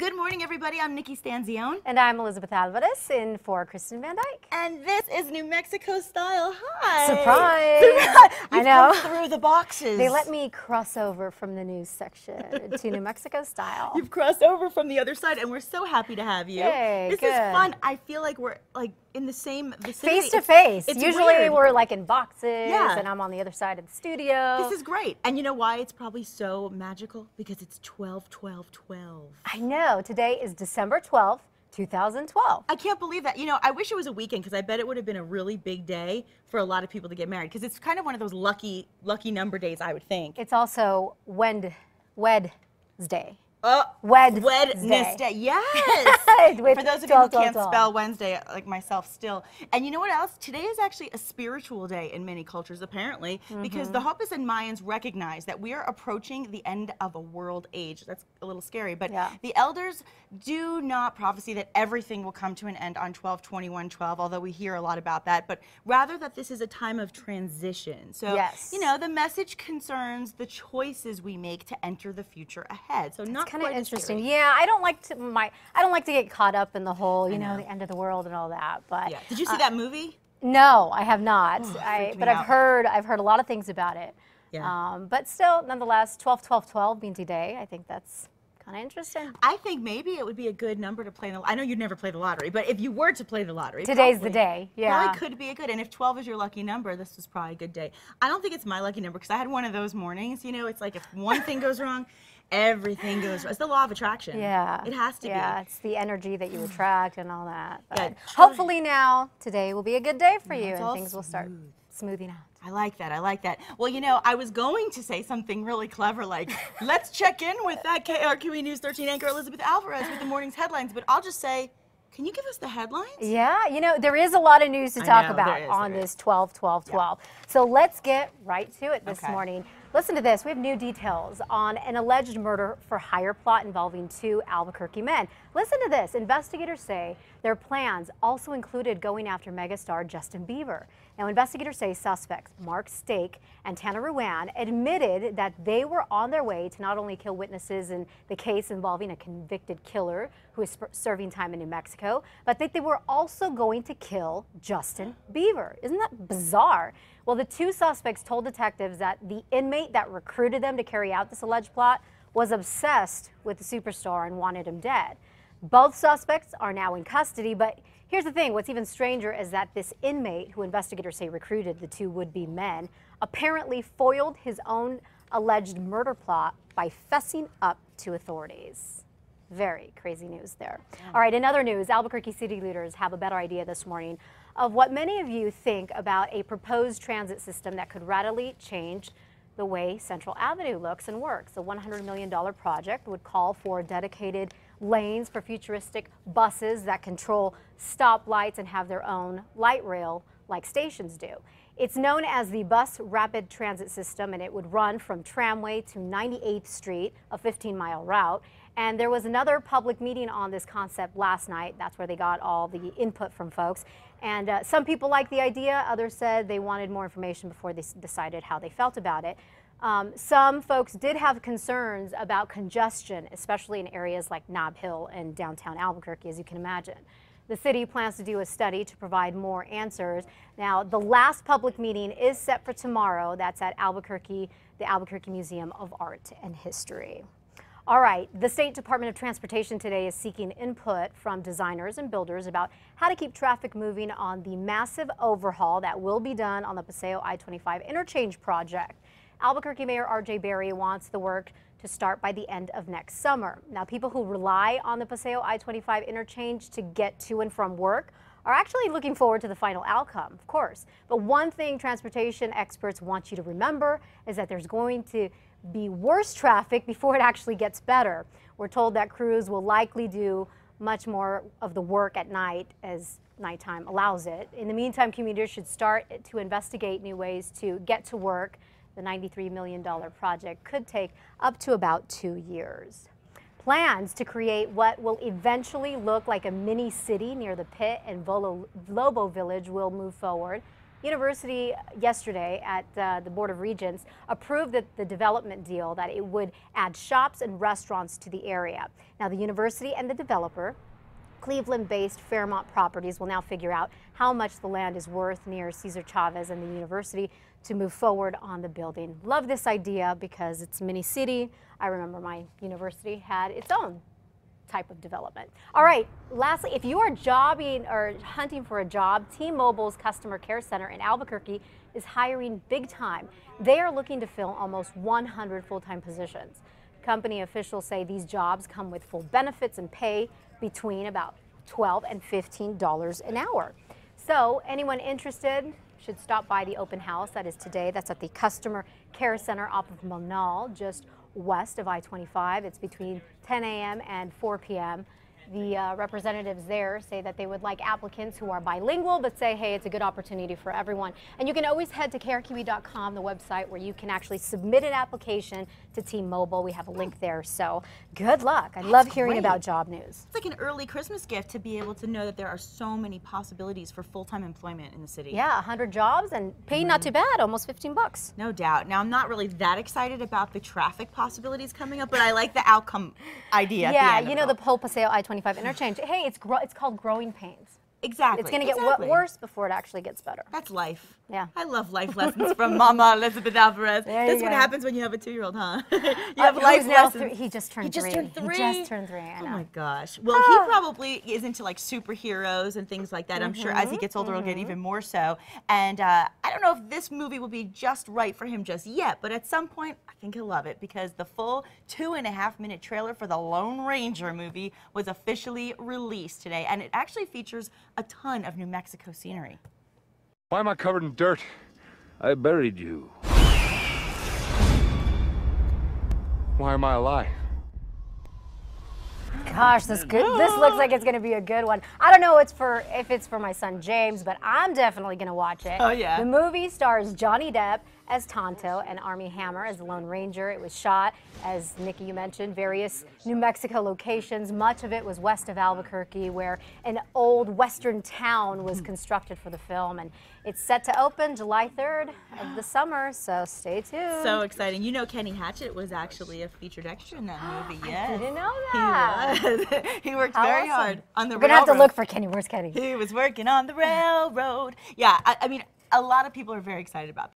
Good morning, everybody. I'm Nikki Stanzione. And I'm Elizabeth Alvarez in for Kristen Van Dyke. And this is New Mexico Style. Hi. Surprise! I know. Come through the boxes. They let me cross over from the news section to New Mexico Style. You've crossed over from the other side, and we're so happy to have you. Yay, this good. is fun. I feel like we're like in the same vicinity. Face to face. It's Usually weird. we're like in boxes, Yeah. and I'm on the other side of the studio. This is great. And you know why it's probably so magical? Because it's 12/12/12. I know. Today is December 12th, 2012. I can't believe that. You know, I wish it was a weekend because I bet it would have been a really big day for a lot of people to get married because it's kind of one of those lucky number days, I would think. It's also Wednesday. Wednesday. Yes. With For those of you who 12, can't 12. spell Wednesday, like myself still. And you know what else? Today is actually a spiritual day in many cultures, apparently, because the Hopis and Mayans recognize that we are approaching the end of a world age. That's a little scary, but the elders do not prophesy that everything will come to an end on 12/21/12, although we hear a lot about that, but rather that this is a time of transition. So, you know, the message concerns the choices we make to enter the future ahead. So not Kind of quite as interesting. scary. Yeah, I don't like to get caught up in the whole, you know, the end of the world and all that. But yeah. Did you see that movie? No, I have not. Freaked me But out. I've heard a lot of things about it. Yeah. But still, nonetheless, 12/12/12 being today. I think that's kind of interesting. I think maybe it would be a good number to play. I know you'd never play the lottery, but if you were to play the lottery, Today's the day. Yeah. Probably could be a good. And if 12 is your lucky number, this is probably a good day. I don't think it's my lucky number because I had one of those mornings. You know, it's like if one thing goes wrong, everything goes wrong. It's the law of attraction. Yeah. It has to be. Yeah, it's the energy that you attract and all that. But Yeah, hopefully now, today will be a good day for you it's and all things will start smoothing out. I like that. I like that. Well, you know, I was going to say something really clever like, let's check in with that KRQE News 13 anchor Elizabeth Alvarez with the morning's headlines, but I'll just say, can you give us the headlines? Yeah, you know, there is a lot of news to talk know, about on this 12/12/12. So let's get right to it this morning. Listen to this. We have new details on an alleged murder for hire plot involving two Albuquerque men. Listen to this. Investigators say their plans also included going after megastar Justin Bieber. Now, investigators say suspects Mark Stake and Tanner Ruan admitted that they were on their way to not only kill witnesses in the case involving a convicted killer who is serving time in New Mexico, but that they were also going to kill Justin Bieber. Isn't that bizarre? Well, the two suspects told detectives that the inmate that recruited them to carry out this alleged plot was obsessed with the superstar and wanted him dead. Both suspects are now in custody, but here's the thing. What's even stranger is that this inmate, who investigators say recruited the two would-be men, apparently foiled his own alleged murder plot by fessing up to authorities. Very crazy news there. All right, in other news, Albuquerque city leaders have a better idea this morning of what many of you think about a proposed transit system that could radically change the way Central Avenue looks and works. The $100 million project would call for dedicated lanes for futuristic buses that control stoplights and have their own light rail like stations do. It's known as the Bus Rapid Transit System, and it would run from Tramway to 98th Street, a 15-mile route. And there was another public meeting on this concept last night. That's where they got all the input from folks. And some people liked the idea. Others said they wanted more information before they decided how they felt about it. Some folks did have concerns about congestion, especially in areas like Nob Hill and downtown Albuquerque, as you can imagine. The city plans to do a study to provide more answers. Now, the last public meeting is set for tomorrow. That's at Albuquerque, the Albuquerque Museum of Art and History. All right, the State Department of Transportation today is seeking input from designers and builders about how to keep traffic moving on the massive overhaul that will be done on the Paseo I-25 interchange project. Albuquerque Mayor R.J. Berry wants the work to start by the end of next summer. Now, people who rely on the Paseo I-25 interchange to get to and from work are actually looking forward to the final outcome, of course. But one thing transportation experts want you to remember is that there's going to be worse traffic before it actually gets better. We're told that crews will likely do much more of the work at night as nighttime allows it. In the meantime, commuters should start to investigate new ways to get to work. The $93 million project could take up to about 2 years. Plans to create what will eventually look like a mini city near the Pit and Lobo Village will move forward. University yesterday at the Board of Regents approved the development deal that it would add shops and restaurants to the area. Now the university and the developer, Cleveland-based Fairmont Properties, will now figure out how much the land is worth near Cesar Chavez and the university to move forward on the building. Love this idea because it's a mini city. I remember my university had its own type of development. All right, lastly, if you are jobbing or hunting for a job, T-Mobile's Customer Care Center in Albuquerque is hiring big time. They are looking to fill almost 100 full-time positions. Company officials say these jobs come with full benefits and pay between about $12 and $15 an hour. So anyone interested should stop by the open house that is today. That's at the Customer Care Center off of Monal, just west of I-25. It's between 10 a.m. and 4 p.m. The representatives there say that they would like applicants who are bilingual, but say, hey, it's a good opportunity for everyone. And you can always head to KRQE.com, the website where you can actually submit an application to T-Mobile. We have a link there. So good luck. I love hearing about job news. It's like an early Christmas gift to be able to know that there are so many possibilities for full-time employment in the city. Yeah, 100 jobs and paid not too bad, almost 15 bucks. No doubt. Now, I'm not really that excited about the traffic possibilities coming up, but I like the outcome idea. Yeah, you know, the Pole Paseo I-25 interchange. Hey, it's called growing pains. Exactly. It's going to get worse before it actually gets better. That's life. Yeah. I love life lessons from Mama Elizabeth Alvarez. That's what happens when you have a 2-year-old, huh? You have life lessons. He just turned 3. He just turned 3, I know. Oh my gosh. Well, he probably is into like superheroes and things like that. I'm sure as he gets older, he'll get even more so. And I don't know if this movie will be just right for him just yet, but at some point, I think he'll love it because the full 2.5-minute trailer for the Lone Ranger movie was officially released today, and it actually features a ton of New Mexico scenery. Why am I covered in dirt? I buried you. Why am I alive? Gosh, this looks like it's going to be a good one. I don't know if it's for my son James, but I'm definitely going to watch it. Oh yeah. The movie stars Johnny Depp as Tonto and Armie Hammer as the Lone Ranger. It was shot, as Nikki, you mentioned, various New Mexico locations. Much of it was west of Albuquerque, where an old western town was constructed for the film, and it's set to open July 3rd of the summer, so stay tuned. So exciting. You know Kenny Hatchett was actually a featured extra in that movie, yes. I didn't know that. He was. He worked very hard on the railroad. We're going to have to look for Kenny. Where's Kenny? He was working on the railroad. Yeah, I mean, a lot of people are very excited about